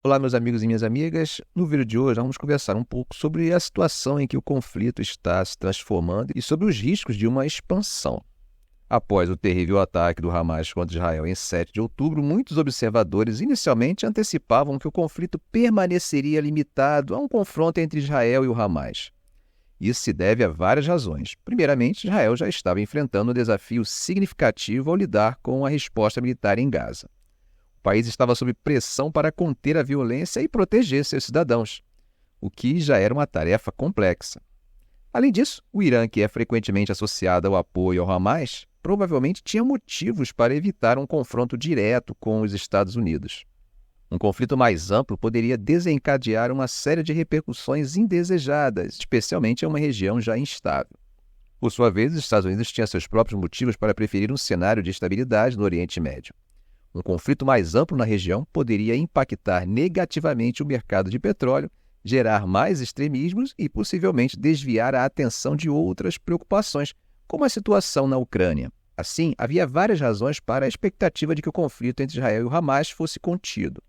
Olá, meus amigos e minhas amigas. No vídeo de hoje, vamos conversar um pouco sobre a situação em que o conflito está se transformando e sobre os riscos de uma expansão. Após o terrível ataque do Hamas contra Israel em 7 de outubro, muitos observadores inicialmente antecipavam que o conflito permaneceria limitado a um confronto entre Israel e o Hamas. Isso se deve a várias razões. Primeiramente, Israel já estava enfrentando um desafio significativo ao lidar com a resposta militar em Gaza. O país estava sob pressão para conter a violência e proteger seus cidadãos, o que já era uma tarefa complexa. Além disso, o Irã, que é frequentemente associado ao apoio ao Hamas, provavelmente tinha motivos para evitar um confronto direto com os Estados Unidos. Um conflito mais amplo poderia desencadear uma série de repercussões indesejadas, especialmente em uma região já instável. Por sua vez, os Estados Unidos tinham seus próprios motivos para preferir um cenário de estabilidade no Oriente Médio. Um conflito mais amplo na região poderia impactar negativamente o mercado de petróleo, gerar mais extremismos e possivelmente desviar a atenção de outras preocupações, como a situação na Ucrânia. Assim, havia várias razões para a expectativa de que o conflito entre Israel e o Hamas fosse contido.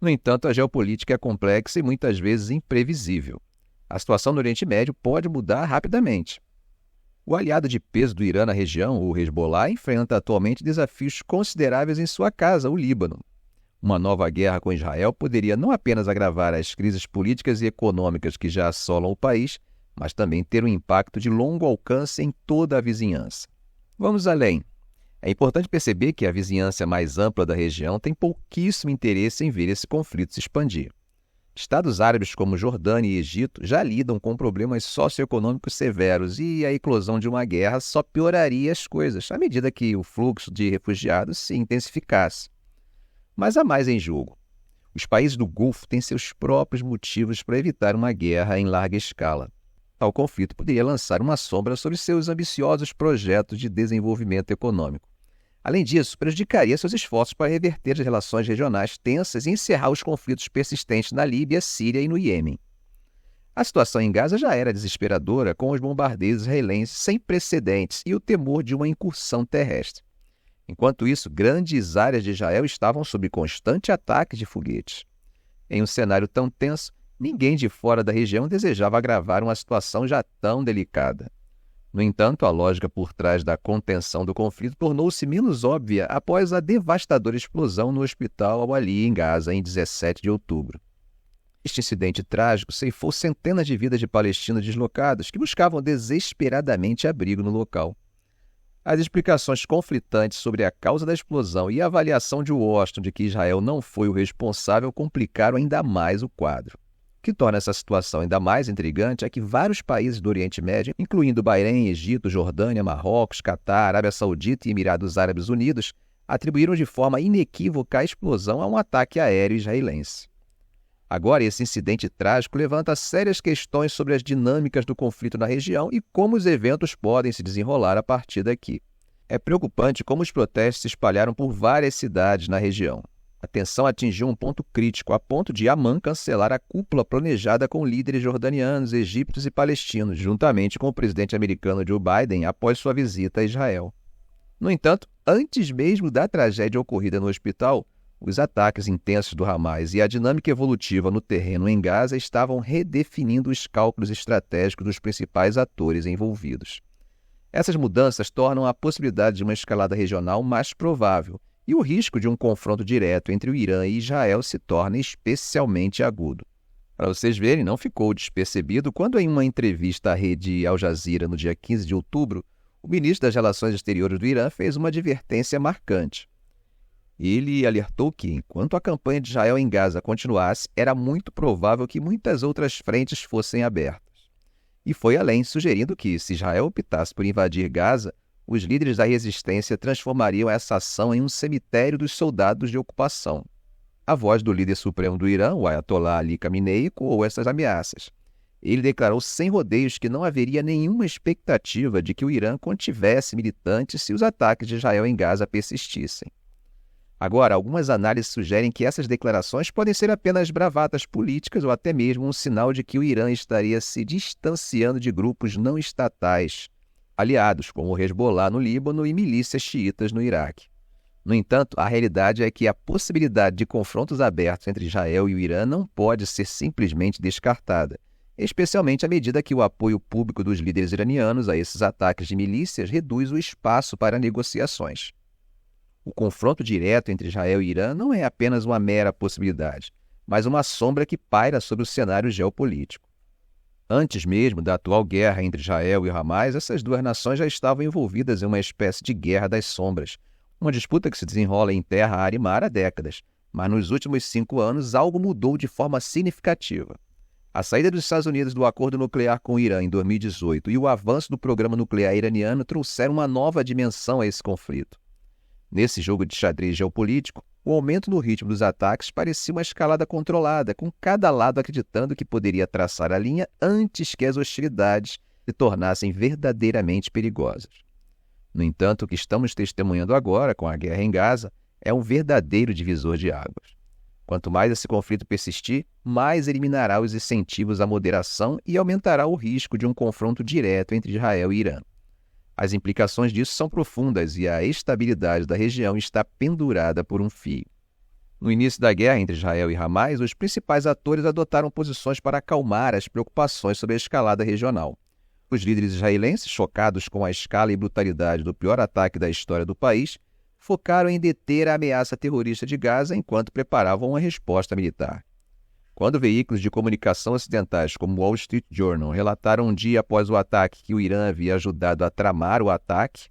No entanto, a geopolítica é complexa e muitas vezes imprevisível. A situação no Oriente Médio pode mudar rapidamente. O aliado de peso do Irã na região, o Hezbollah, enfrenta atualmente desafios consideráveis em sua casa, o Líbano. Uma nova guerra com Israel poderia não apenas agravar as crises políticas e econômicas que já assolam o país, mas também ter um impacto de longo alcance em toda a vizinhança. Vamos além. É importante perceber que a vizinhança mais ampla da região tem pouquíssimo interesse em ver esse conflito se expandir. Estados árabes como Jordânia e Egito já lidam com problemas socioeconômicos severos e a eclosão de uma guerra só pioraria as coisas à medida que o fluxo de refugiados se intensificasse. Mas há mais em jogo. Os países do Golfo têm seus próprios motivos para evitar uma guerra em larga escala. Tal conflito poderia lançar uma sombra sobre seus ambiciosos projetos de desenvolvimento econômico. Além disso, prejudicaria seus esforços para reverter as relações regionais tensas e encerrar os conflitos persistentes na Líbia, Síria e no Iêmen. A situação em Gaza já era desesperadora, com os bombardeios israelenses sem precedentes e o temor de uma incursão terrestre. Enquanto isso, grandes áreas de Israel estavam sob constante ataque de foguetes. Em um cenário tão tenso, ninguém de fora da região desejava agravar uma situação já tão delicada. No entanto, a lógica por trás da contenção do conflito tornou-se menos óbvia após a devastadora explosão no hospital Al-Ali, em Gaza, em 17 de outubro. Este incidente trágico ceifou centenas de vidas de palestinos deslocados que buscavam desesperadamente abrigo no local. As explicações conflitantes sobre a causa da explosão e a avaliação de Washington de que Israel não foi o responsável complicaram ainda mais o quadro. O que torna essa situação ainda mais intrigante é que vários países do Oriente Médio, incluindo Bahrein, Egito, Jordânia, Marrocos, Catar, Arábia Saudita e Emirados Árabes Unidos, atribuíram de forma inequívoca a explosão a um ataque aéreo israelense. Agora, esse incidente trágico levanta sérias questões sobre as dinâmicas do conflito na região e como os eventos podem se desenrolar a partir daqui. É preocupante como os protestos se espalharam por várias cidades na região. A tensão atingiu um ponto crítico, a ponto de Amman cancelar a cúpula planejada com líderes jordanianos, egípcios e palestinos, juntamente com o presidente americano Joe Biden, após sua visita a Israel. No entanto, antes mesmo da tragédia ocorrida no hospital, os ataques intensos do Hamas e a dinâmica evolutiva no terreno em Gaza estavam redefinindo os cálculos estratégicos dos principais atores envolvidos. Essas mudanças tornam a possibilidade de uma escalada regional mais provável, e o risco de um confronto direto entre o Irã e Israel se torna especialmente agudo. Para vocês verem, não ficou despercebido quando, em uma entrevista à rede Al Jazeera no dia 15 de outubro, o ministro das Relações Exteriores do Irã fez uma advertência marcante. Ele alertou que, enquanto a campanha de Israel em Gaza continuasse, era muito provável que muitas outras frentes fossem abertas. E foi além, sugerindo que, se Israel optasse por invadir Gaza, os líderes da resistência transformariam essa ação em um cemitério dos soldados de ocupação. A voz do líder supremo do Irã, o Ayatollah Ali Khamenei, ecoou essas ameaças. Ele declarou sem rodeios que não haveria nenhuma expectativa de que o Irã contivesse militantes se os ataques de Israel em Gaza persistissem. Agora, algumas análises sugerem que essas declarações podem ser apenas bravatas políticas ou até mesmo um sinal de que o Irã estaria se distanciando de grupos não estatais, aliados como o Hezbollah no Líbano e milícias xiitas no Iraque. No entanto, a realidade é que a possibilidade de confrontos abertos entre Israel e o Irã não pode ser simplesmente descartada, especialmente à medida que o apoio público dos líderes iranianos a esses ataques de milícias reduz o espaço para negociações. O confronto direto entre Israel e Irã não é apenas uma mera possibilidade, mas uma sombra que paira sobre o cenário geopolítico. Antes mesmo da atual guerra entre Israel e Hamas, essas duas nações já estavam envolvidas em uma espécie de guerra das sombras, uma disputa que se desenrola em terra, ar e mar há décadas, mas nos últimos 5 anos algo mudou de forma significativa. A saída dos Estados Unidos do acordo nuclear com o Irã em 2018 e o avanço do programa nuclear iraniano trouxeram uma nova dimensão a esse conflito. Nesse jogo de xadrez geopolítico, o aumento no ritmo dos ataques parecia uma escalada controlada, com cada lado acreditando que poderia traçar a linha antes que as hostilidades se tornassem verdadeiramente perigosas. No entanto, o que estamos testemunhando agora com a guerra em Gaza é um verdadeiro divisor de águas. Quanto mais esse conflito persistir, mais eliminará os incentivos à moderação e aumentará o risco de um confronto direto entre Israel e Irã. As implicações disso são profundas e a estabilidade da região está pendurada por um fio. No início da guerra entre Israel e Hamas, os principais atores adotaram posições para acalmar as preocupações sobre a escalada regional. Os líderes israelenses, chocados com a escala e brutalidade do pior ataque da história do país, focaram em deter a ameaça terrorista de Gaza enquanto preparavam uma resposta militar. Quando veículos de comunicação ocidentais como o Wall Street Journal relataram um dia após o ataque que o Irã havia ajudado a tramar o ataque,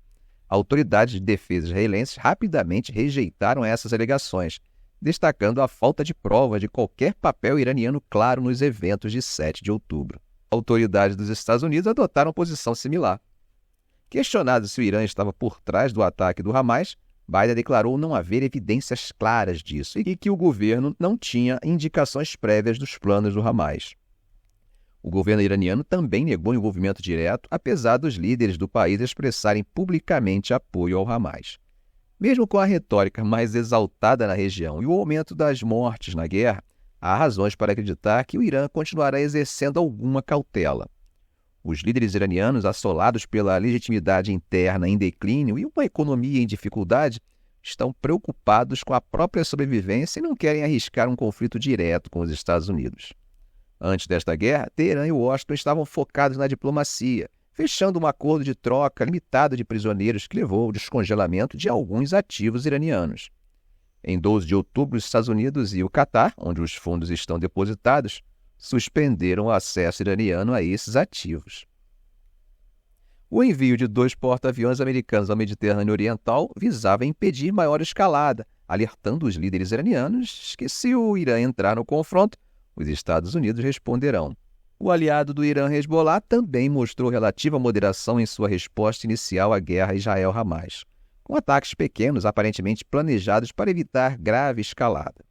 autoridades de defesa israelenses rapidamente rejeitaram essas alegações, destacando a falta de prova de qualquer papel iraniano claro nos eventos de 7 de outubro. Autoridades dos Estados Unidos adotaram posição similar. Questionado se o Irã estava por trás do ataque do Hamas, Biden declarou não haver evidências claras disso e que o governo não tinha indicações prévias dos planos do Hamas. O governo iraniano também negou envolvimento direto, apesar dos líderes do país expressarem publicamente apoio ao Hamas. Mesmo com a retórica mais exaltada na região e o aumento das mortes na guerra, há razões para acreditar que o Irã continuará exercendo alguma cautela. Os líderes iranianos, assolados pela legitimidade interna em declínio e uma economia em dificuldade, estão preocupados com a própria sobrevivência e não querem arriscar um conflito direto com os Estados Unidos. Antes desta guerra, Teherã e Washington estavam focados na diplomacia, fechando um acordo de troca limitado de prisioneiros que levou ao descongelamento de alguns ativos iranianos. Em 12 de outubro, os Estados Unidos e o Catar, onde os fundos estão depositados, suspenderam o acesso iraniano a esses ativos. O envio de 2 porta-aviões americanos ao Mediterrâneo Oriental visava impedir maior escalada, alertando os líderes iranianos que, se o Irã entrar no confronto, os Estados Unidos responderão. O aliado do Irã, Hezbollah, também mostrou relativa moderação em sua resposta inicial à guerra Israel-Hamas, com ataques pequenos aparentemente planejados para evitar grave escalada.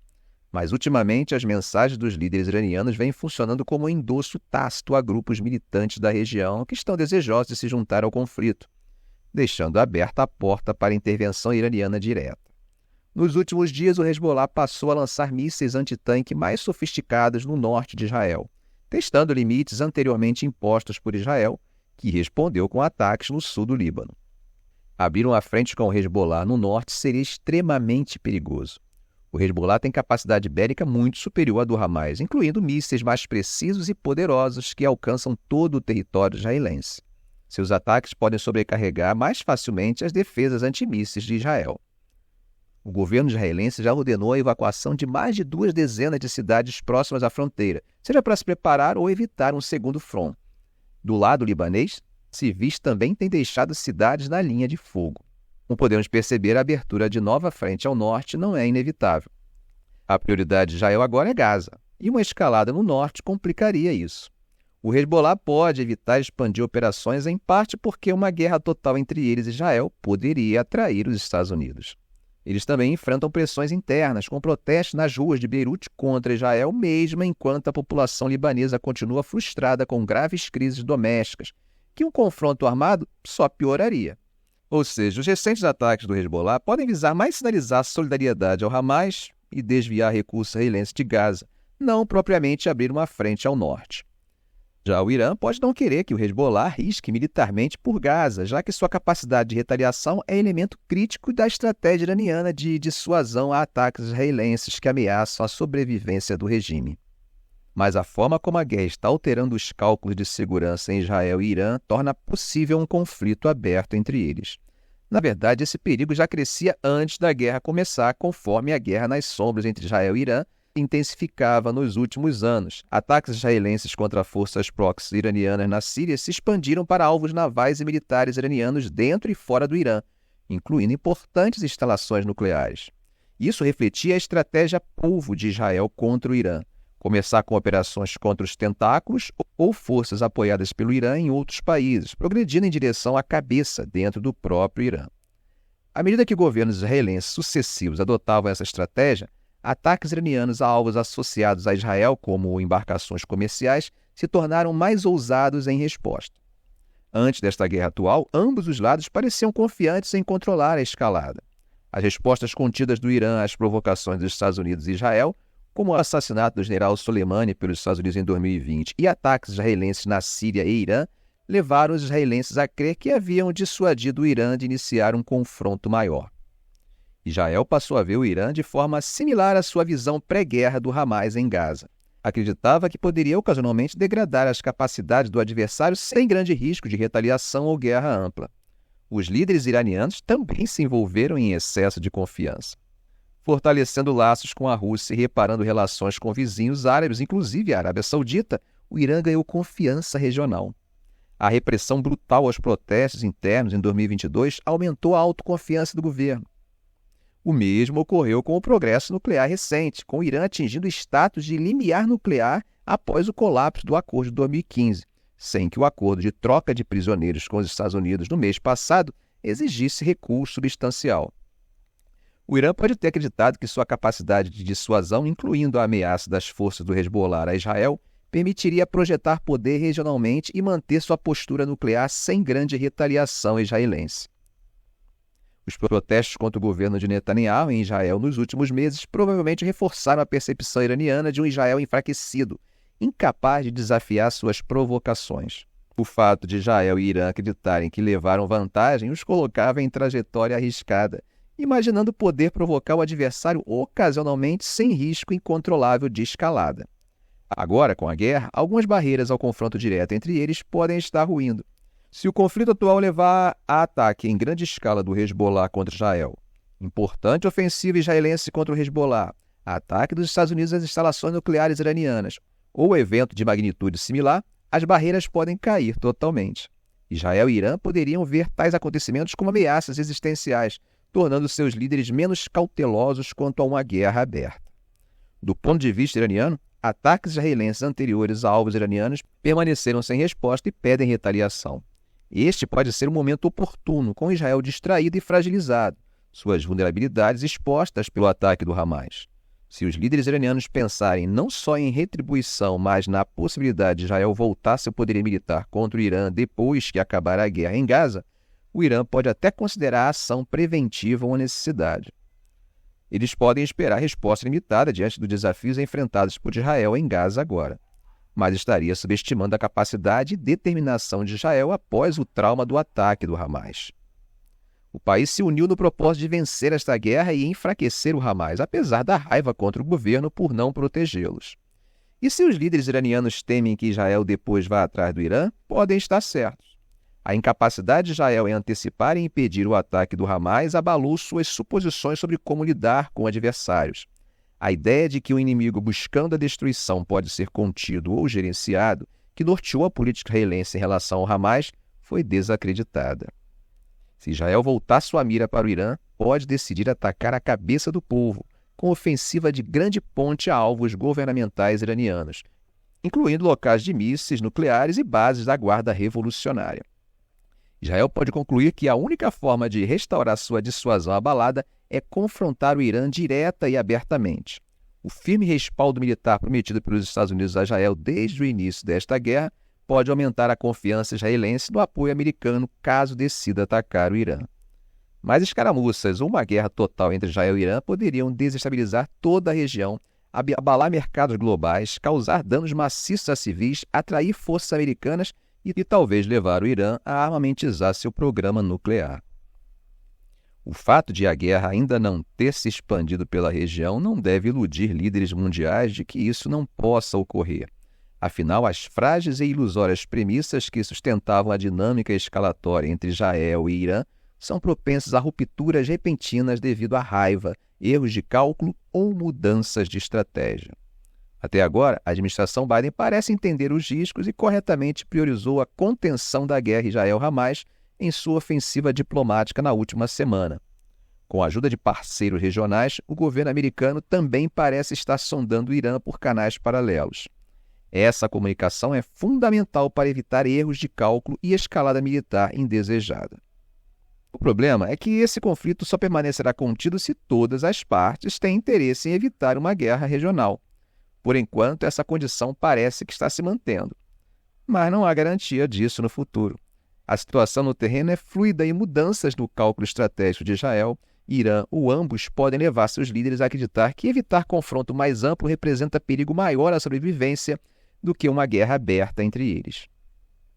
Mas, ultimamente, as mensagens dos líderes iranianos vêm funcionando como um endosso tácito a grupos militantes da região que estão desejosos de se juntar ao conflito, deixando aberta a porta para a intervenção iraniana direta. Nos últimos dias, o Hezbollah passou a lançar mísseis antitanque mais sofisticados no norte de Israel, testando limites anteriormente impostos por Israel, que respondeu com ataques no sul do Líbano. Abrir uma frente com o Hezbollah no norte seria extremamente perigoso. O Hezbollah tem capacidade bélica muito superior à do Hamas, incluindo mísseis mais precisos e poderosos que alcançam todo o território israelense. Seus ataques podem sobrecarregar mais facilmente as defesas antimísseis de Israel. O governo israelense já ordenou a evacuação de mais de 2 dezenas de cidades próximas à fronteira, seja para se preparar ou evitar um segundo front. Do lado libanês, civis também têm deixado cidades na linha de fogo. Como podemos perceber, a abertura de nova frente ao norte não é inevitável. A prioridade de Israel agora é Gaza, e uma escalada no norte complicaria isso. O Hezbollah pode evitar expandir operações em parte porque uma guerra total entre eles e Israel poderia atrair os Estados Unidos. Eles também enfrentam pressões internas, com protestos nas ruas de Beirute contra Israel, mesmo enquanto a população libanesa continua frustrada com graves crises domésticas, que um confronto armado só pioraria. Ou seja, os recentes ataques do Hezbollah podem visar mais sinalizar solidariedade ao Hamas e desviar recursos israelenses de Gaza, não propriamente abrir uma frente ao norte. Já o Irã pode não querer que o Hezbollah arrisque militarmente por Gaza, já que sua capacidade de retaliação é elemento crítico da estratégia iraniana de dissuasão a ataques israelenses que ameaçam a sobrevivência do regime. Mas a forma como a guerra está alterando os cálculos de segurança em Israel e Irã torna possível um conflito aberto entre eles. Na verdade, esse perigo já crescia antes da guerra começar, conforme a guerra nas sombras entre Israel e Irã intensificava nos últimos anos. Ataques israelenses contra forças proxy iranianas na Síria se expandiram para alvos navais e militares iranianos dentro e fora do Irã, incluindo importantes instalações nucleares. Isso refletia a estratégia polvo de Israel contra o Irã: começar com operações contra os tentáculos ou forças apoiadas pelo Irã em outros países, progredindo em direção à cabeça dentro do próprio Irã. À medida que governos israelenses sucessivos adotavam essa estratégia, ataques iranianos a alvos associados a Israel, como embarcações comerciais, se tornaram mais ousados em resposta. Antes desta guerra atual, ambos os lados pareciam confiantes em controlar a escalada. As respostas contidas do Irã às provocações dos Estados Unidos e Israel, como o assassinato do general Soleimani pelos Estados Unidos em 2020 e ataques israelenses na Síria e Irã, levaram os israelenses a crer que haviam dissuadido o Irã de iniciar um confronto maior. Israel passou a ver o Irã de forma similar à sua visão pré-guerra do Hamas em Gaza. Acreditava que poderia ocasionalmente degradar as capacidades do adversário sem grande risco de retaliação ou guerra ampla. Os líderes iranianos também se envolveram em excesso de confiança, fortalecendo laços com a Rússia e reparando relações com vizinhos árabes, inclusive a Arábia Saudita. O Irã ganhou confiança regional. A repressão brutal aos protestos internos em 2022 aumentou a autoconfiança do governo. O mesmo ocorreu com o progresso nuclear recente, com o Irã atingindo o status de limiar nuclear após o colapso do acordo de 2015, sem que o acordo de troca de prisioneiros com os Estados Unidos no mês passado exigisse recurso substancial. O Irã pode ter acreditado que sua capacidade de dissuasão, incluindo a ameaça das forças do Hezbollah a Israel, permitiria projetar poder regionalmente e manter sua postura nuclear sem grande retaliação israelense. Os protestos contra o governo de Netanyahu em Israel nos últimos meses provavelmente reforçaram a percepção iraniana de um Israel enfraquecido, incapaz de desafiar suas provocações. O fato de Israel e Irã acreditarem que levaram vantagem os colocava em trajetória arriscada, imaginando poder provocar o adversário ocasionalmente sem risco incontrolável de escalada. Agora, com a guerra, algumas barreiras ao confronto direto entre eles podem estar ruindo. Se o conflito atual levar a ataque em grande escala do Hezbollah contra Israel, importante ofensiva israelense contra o Hezbollah, ataque dos Estados Unidos às instalações nucleares iranianas ou evento de magnitude similar, as barreiras podem cair totalmente. Israel e Irã poderiam ver tais acontecimentos como ameaças existenciais, tornando seus líderes menos cautelosos quanto a uma guerra aberta. Do ponto de vista iraniano, ataques israelenses anteriores a alvos iranianos permaneceram sem resposta e pedem retaliação. Este pode ser um momento oportuno, com Israel distraído e fragilizado, suas vulnerabilidades expostas pelo ataque do Hamas. Se os líderes iranianos pensarem não só em retribuição, mas na possibilidade de Israel voltar seu poderio militar contra o Irã depois que acabar a guerra em Gaza, o Irã pode até considerar a ação preventiva uma necessidade. Eles podem esperar resposta limitada diante dos desafios enfrentados por Israel em Gaza agora, mas estaria subestimando a capacidade e determinação de Israel após o trauma do ataque do Hamas. O país se uniu no propósito de vencer esta guerra e enfraquecer o Hamas, apesar da raiva contra o governo por não protegê-los. E se os líderes iranianos temem que Israel depois vá atrás do Irã, podem estar certos. A incapacidade de Israel em antecipar e impedir o ataque do Hamas abalou suas suposições sobre como lidar com adversários. A ideia de que o inimigo buscando a destruição pode ser contido ou gerenciado, que norteou a política israelense em relação ao Hamas, foi desacreditada. Se Israel voltar sua mira para o Irã, pode decidir atacar a cabeça do povo, com ofensiva de grande ponte a alvos governamentais iranianos, incluindo locais de mísseis nucleares e bases da Guarda Revolucionária. Israel pode concluir que a única forma de restaurar sua dissuasão abalada é confrontar o Irã direta e abertamente. O firme respaldo militar prometido pelos Estados Unidos a Israel desde o início desta guerra pode aumentar a confiança israelense no apoio americano caso decida atacar o Irã. Mas escaramuças ou uma guerra total entre Israel e Irã poderiam desestabilizar toda a região, abalar mercados globais, causar danos maciços a civis, atrair forças americanas e talvez levar o Irã a armamentizar seu programa nuclear. O fato de a guerra ainda não ter se expandido pela região não deve iludir líderes mundiais de que isso não possa ocorrer. Afinal, as frágeis e ilusórias premissas que sustentavam a dinâmica escalatória entre Israel e Irã são propensas a rupturas repentinas devido à raiva, erros de cálculo ou mudanças de estratégia. Até agora, a administração Biden parece entender os riscos e corretamente priorizou a contenção da guerra Israel-Hamas em sua ofensiva diplomática na última semana. Com a ajuda de parceiros regionais, o governo americano também parece estar sondando o Irã por canais paralelos. Essa comunicação é fundamental para evitar erros de cálculo e escalada militar indesejada. O problema é que esse conflito só permanecerá contido se todas as partes têm interesse em evitar uma guerra regional. Por enquanto, essa condição parece que está se mantendo, mas não há garantia disso no futuro. A situação no terreno é fluida e mudanças no cálculo estratégico de Israel e Irã ou ambos podem levar seus líderes a acreditar que evitar confronto mais amplo representa perigo maior à sobrevivência do que uma guerra aberta entre eles.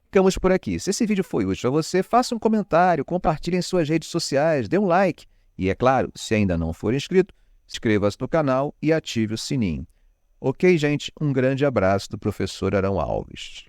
Ficamos por aqui. Se esse vídeo foi útil a você, faça um comentário, compartilhe em suas redes sociais, dê um like e, é claro, se ainda não for inscrito, inscreva-se no canal e ative o sininho. Ok, gente? Um grande abraço do professor Arão Alves.